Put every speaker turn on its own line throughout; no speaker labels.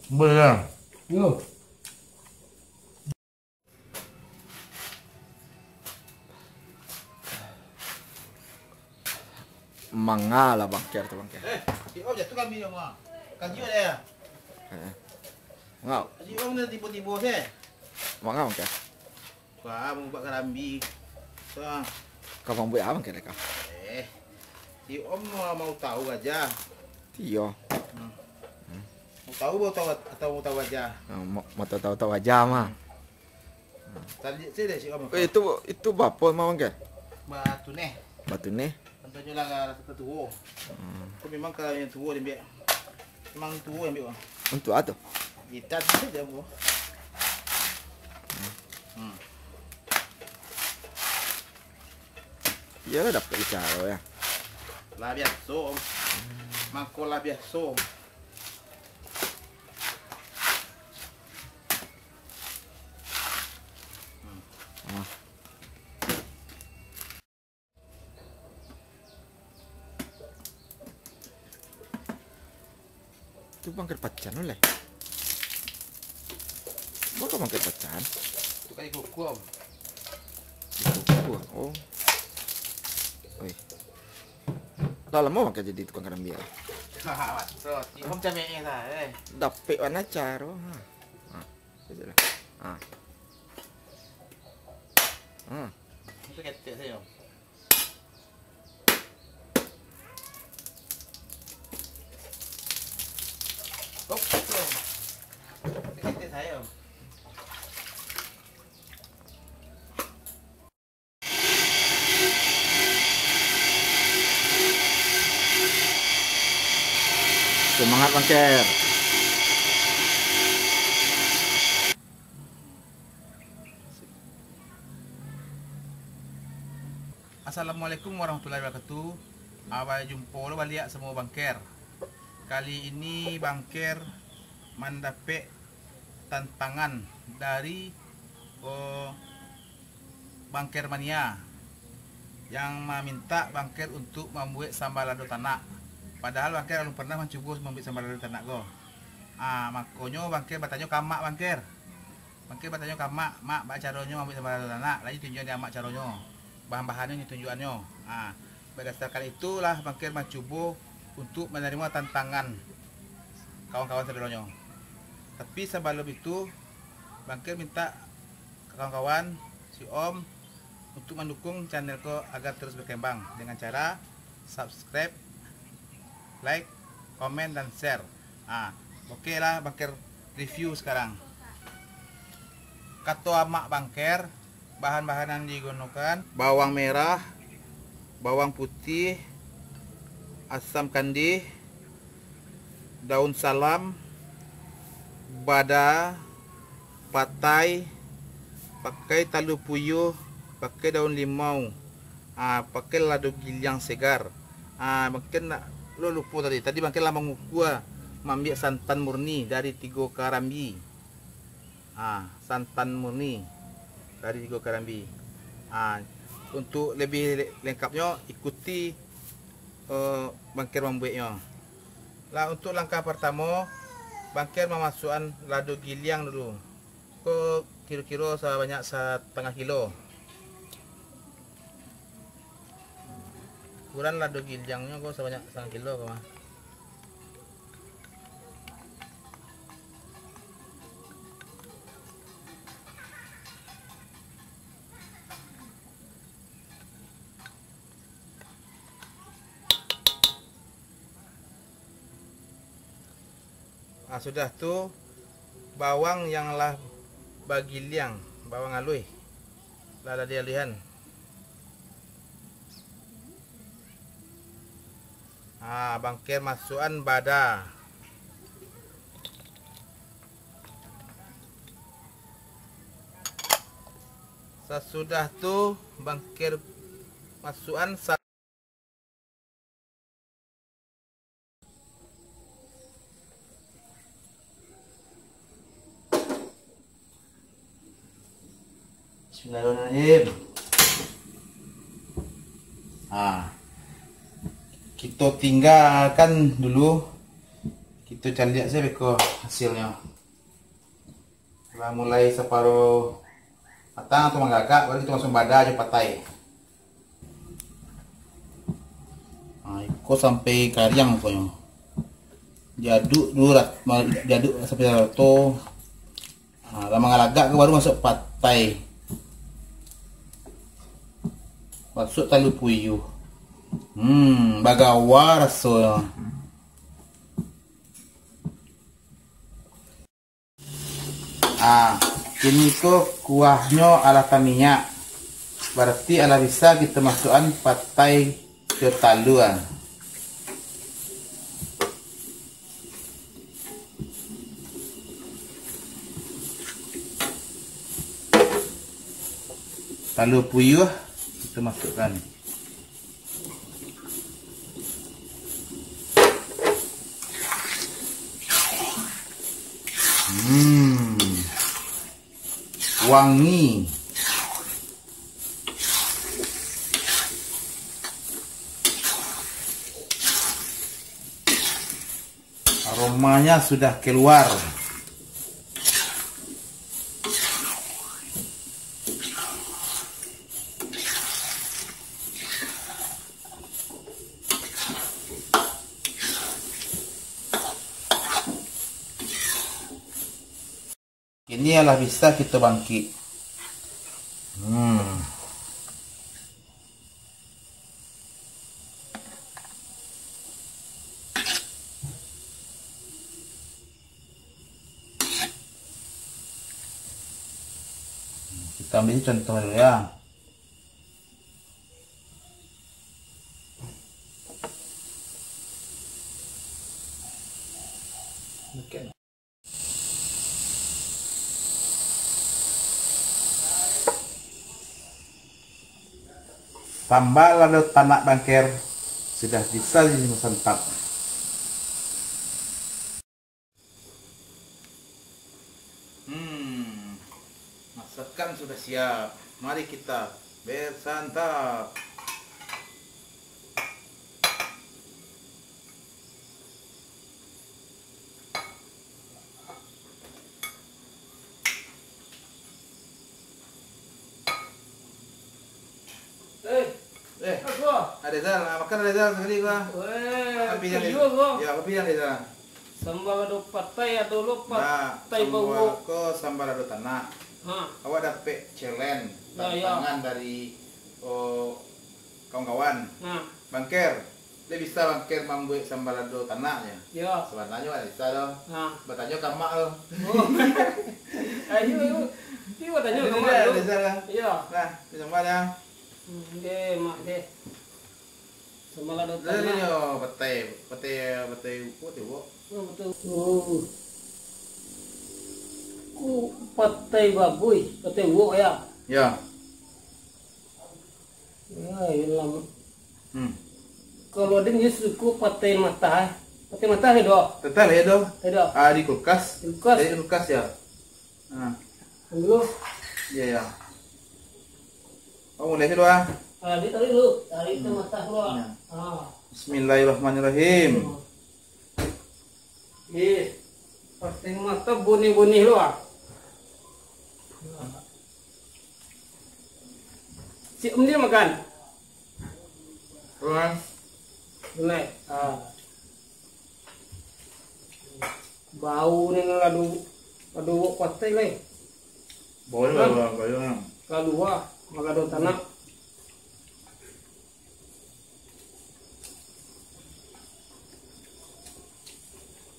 Bener.
Yo.
Mangala bangker tuh bangker.
Si Om jatuh kami yang mah. Kaji ada ya.
Ngau,
Si Om dah tipu-tipu saya.
mangga bangker.
Wah, mau buat kerambi. So,
Kau mau buat apa bangker kau?
si Om mau tahu aja.
Tio,
Mau tahu atau mau tahu aja.
mau tahu aja mah.
Tadi saya si Om.
Itu bapak mau bangker.
Batu nih.
Batu nih.
Tentunya lah ke tua. Itu memang kalau yang tua dia biar. Memang tua yang biar.
Untuk apa tuh?
Kita saja bu.
Ya lah dapat bicara ya.
Lah biasa Om. Mangko lah biasa.
Itu bangker pacan oleh. Bukan bangker pacan.
Itu kali kuku Om.
Oh. Oi. Dah lama bangker jadi tukang kerambi.
Hahaha. So, si Om cameknya lah.
Dapat warna caro. Sudah.
Itu ketek saya Om. Oh, Om. Ketek saya Om.
Semangat bangker.
Assalamualaikum warahmatullahi wabarakatuh. Awal jumpa lo balik semua bangker. Kali ini bangker mendapat tantangan dari bangker mania yang meminta bangker untuk membuat sambal lado tanak. Padahal bangker belum pernah mencoba membuat sambal lado tanak go. Makanya bangker bertanya ke mak bangker. Bangker bertanya ke mak caranya membuat sambal lado tanak. Lagi tunjukan dia mak caranya. Bahan-bahannya ini tunjukannya. Berdasarkan itulah bangker mencoba untuk menerima tantangan kawan-kawan saudaranya. Tapi sebelum itu bangker minta kawan-kawan si Om untuk mendukung channelku agar terus berkembang dengan cara subscribe, like, komen dan share. Oke lah bangker review sekarang. Kata mak bangker, bahan-bahan yang digunakan bawang merah, bawang putih, asam kandi, daun salam, bada, patai, pakai talu puyuh, pakai daun limau, pakai lado gilyang segar. Mungkin lo lupa tadi bangkit lah mengukur mengambil santan murni dari 3 karambi. Santan murni dari 3 karambi. Untuk lebih lengkapnya ikuti bangkir membuatnya. Lah untuk langkah pertama bangkir memasukkan lado gilyang dulu. Kira-kira sebanyak 1,5 kilo. Ukuran lado gilyangnya kok sebanyak 1,5 kilo kok. Sudah tuh bawang yang lah bagi liang, bawang alui lah dia lihan. Bangkir masukan bada. Sesudah tuh bangkir masukan Bismillahirrahmanirrahim. Kita tinggalkan dulu. Kita cari lihat saya beko hasilnya. Setelah mulai separuh matang atau menggagak, baru kita langsung bada aja patai. Nah, kok sampai karyang pokoknya. Jaduk dulu lah, jaduk sampai rata. Nah, lama ngalagak baru masuk patai. Masuk talu puyuh. Bagawa rasanya. Ini tuh kuahnya ala minyak. Berarti ala bisa kita masukkan patai ke taluan. Talu puyuh kita masukkan. Wangi. Aromanya sudah keluar. Ini adalah bisa kita bangkit. Kita ambil contoh dulu ya. Okay. Tambah lalu tanak bangker sudah bisa disantap. Masakan sudah siap. Mari kita bersantap. Rizal, makan Rizal sekali gua. Kopi yang Rizal. Ya, kopi yang Rizal.
Sambal ado patai atau lo patai bau.
Ko sambal ado tanah. Awak dapat challenge tantangan dari kawan-kawan. Bangker, dia bisa bangker membuat sambal ado tanahnya. Ya. Sebenarnya ada bisa dong. Bertanya ke mak lo.
Ayo. Ini bertanya ke mak lo. Iya.
Nah, disambal ya.
Mak deh. Sambal ado tanah.
Ini yo petai upo.
Betul. Patai baboy, patai wo ya.
Ya.
Ya, ilang. Kalau ada ni suku patai mata do.
Tetal ya do.
Ada.
Di kulkas. Di kulkas ya.
Dulu.
Iya ya. Oh, mulai dulu ah.
Tarik dulu. Tarik ke mata dulu.
Bismillahirrahmanirrahim.
Patai mata buni-buni lu ah. Si dia makan.
Tuan.
Naik. Bau ni ladu patai leh.
Boleh lah, boleh.
Lalu maka do tanah.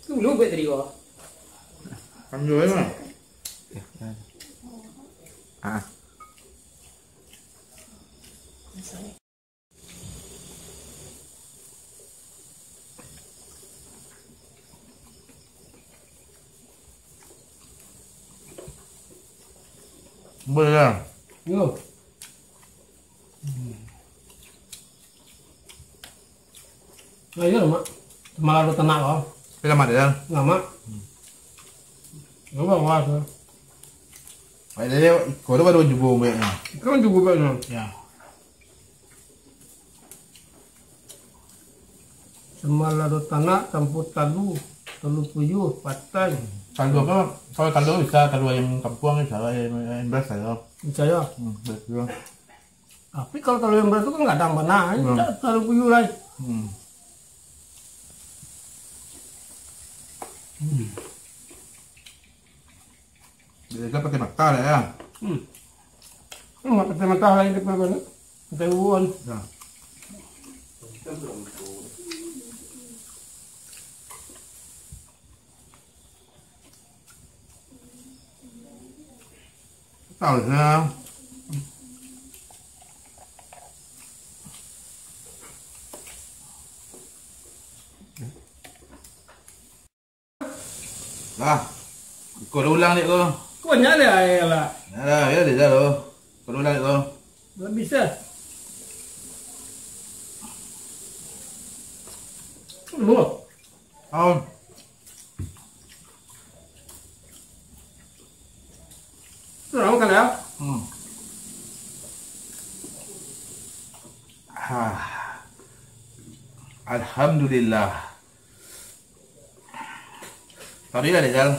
Tu lu bet tadi wah.
Ambil aja. Boleh lah.
Yo. Ayo mak. Malah do tanah kau.
Pilih mana dia?
Lama. Coba wah.
Baik dia, kau tu baru jumpa baiknya.
Kau juga banyak.
Ya.
Sambal lado tanah campur talu. telur puyuh, patai.
Kaldu apa? Kalau kaldu bisa kaldu ayam kampung, bisa ayam beras ya.
Saya.
Beras juga.
Tapi kalau telur yang beras itu kan nggak ada mana, telur puyuh lah.
Jadi kan pakai mata lah ya.
Pakai mata lain di mana? Pakai uang.
Nah. Tahu ya. Lah, kau ulang ni kau.
Kau nyala ya lah.
Nah, ya dah lo. Kau ulang ni kau.
Nggak bisa. Loh.
Oh.
Terang kan ya?
Alhamdulillah. Tadi dah Rizal.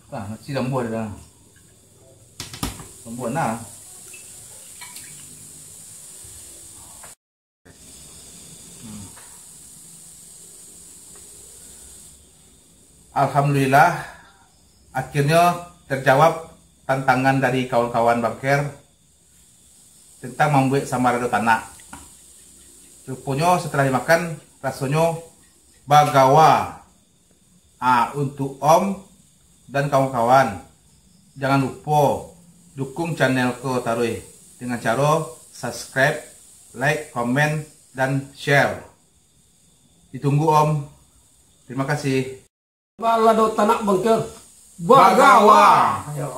Nasi lembut dah. Lembut nah. Alhamdulillah, akhirnya terjawab tantangan dari kawan-kawan Bangker tentang membuat sambal lado tanak. Rupanya setelah dimakan rasanya bagawa. Untuk Om dan kawan-kawan, jangan lupa dukung channelku Tarui dengan cara subscribe, like, komen, dan share. Ditunggu Om. Terima kasih.
Balado tanak Bangker.
Bagawa.
Ayo.